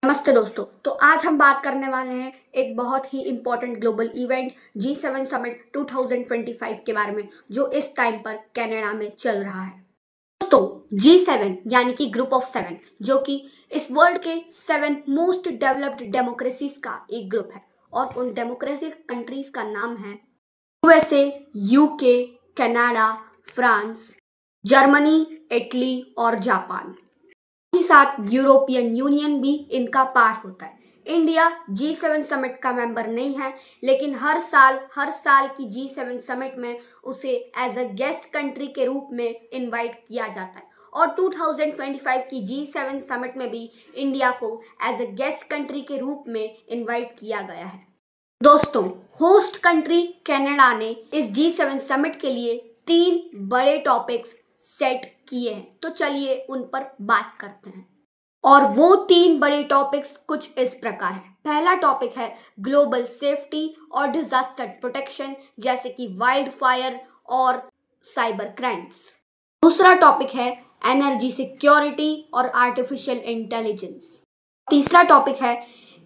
नमस्ते दोस्तों। तो आज हम बात करने वाले हैं एक बहुत ही important global event G7 summit 2025 के बारे में, जो इस टाइम पर कनाडा में चल रहा है। दोस्तों, G7 यानी कि ग्रुप ऑफ 7, जो कि इस वर्ल्ड के 7 मोस्ट डेवलप्ड डेमोक्रेसीज का एक ग्रुप है, और उन डेमोक्रेटिक कंट्रीज का नाम है USA, UK, Canada, France, Germany, Italy और जापान। ही साथ यूरोपियन यूनियन भी इनका पार्ट होता है। इंडिया G7 समिट का मेंबर नहीं है, लेकिन हर साल की G7 समिट में उसे एज अ गेस्ट कंट्री के रूप में इनवाइट किया जाता है, और 2025 की G7 समिट में भी इंडिया को एज अ गेस्ट कंट्री के रूप में इनवाइट किया गया है। दोस्तों, होस्ट कंट्री कनाडा ने इस G7 समिट के लिए 3 बड़े टॉपिक्स सेट किए हैं, तो चलिए उन पर बात करते हैं। और वो 3 बड़े टॉपिक्स कुछ इस प्रकार है। पहला टॉपिक है ग्लोबल सेफ्टी और डिजास्टर प्रोटेक्शन, जैसे कि वाइल्ड फायर और साइबर क्राइम्स। दूसरा टॉपिक है एनर्जी सिक्योरिटी और आर्टिफिशियल इंटेलिजेंस। तीसरा टॉपिक है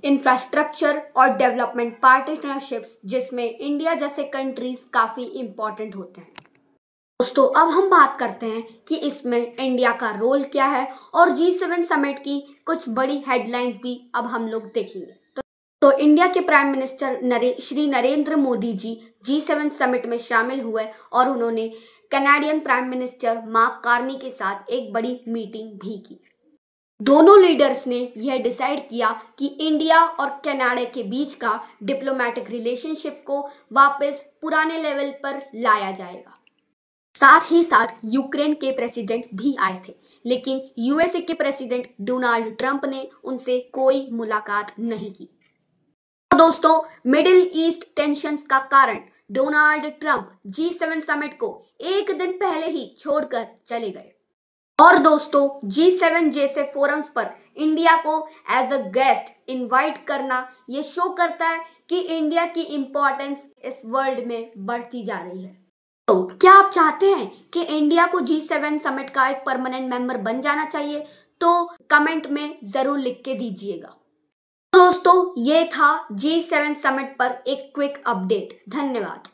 इंफ्रास्ट्रक्चर और डेवलपमेंट पार्टनरशिप्स, जिसमें इंडिया जैसे कंट्रीज काफी इंपॉर्टेंट होते हैं। दोस्तों, अब हम बात करते हैं कि इसमें इंडिया का रोल क्या है, और G7 समिट की कुछ बड़ी हेडलाइंस भी अब हम लोग देखेंगे। तो इंडिया के prime minister Shri Narendra Modi ji G7 summit में शामिल हुए, और उन्होंने Canadian prime minister mark Carney के साथ एक बड़ी मीटिंग भी की। दोनों लीडर्स ने यह डिसाइड किया कि इंडिया और कनाडा के बीच का डिप्लोमेटिक रिलेशनशिप को वापस पुराने लेवल पर लाया जाएगा। साथ ही साथ यूक्रेन के प्रेसिडेंट भी आए थे, लेकिन USA के प्रेसिडेंट डोनाल्ड ट्रंप ने उनसे कोई मुलाकात नहीं की। दोस्तों, मिडिल ईस्ट टेंशंस का कारण डोनाल्ड ट्रंप G7 समिट को एक दिन पहले ही छोड़कर चले गए। और दोस्तों, G7 जैसे फोरम्स पर इंडिया को एज अ गेस्ट इनवाइट करना ये शो करता है कि इंडिया की इंपॉर्टेंस इस वर्ल्ड में बढ़ती जा रही है। तो क्या आप चाहते हैं कि इंडिया को G7 समिट का एक परमानेंट मेंबर बन जाना चाहिए? तो कमेंट में जरूर लिख के दीजिएगा। दोस्तों, ये था G7 समिट पर एक क्विक अपडेट। धन्यवाद।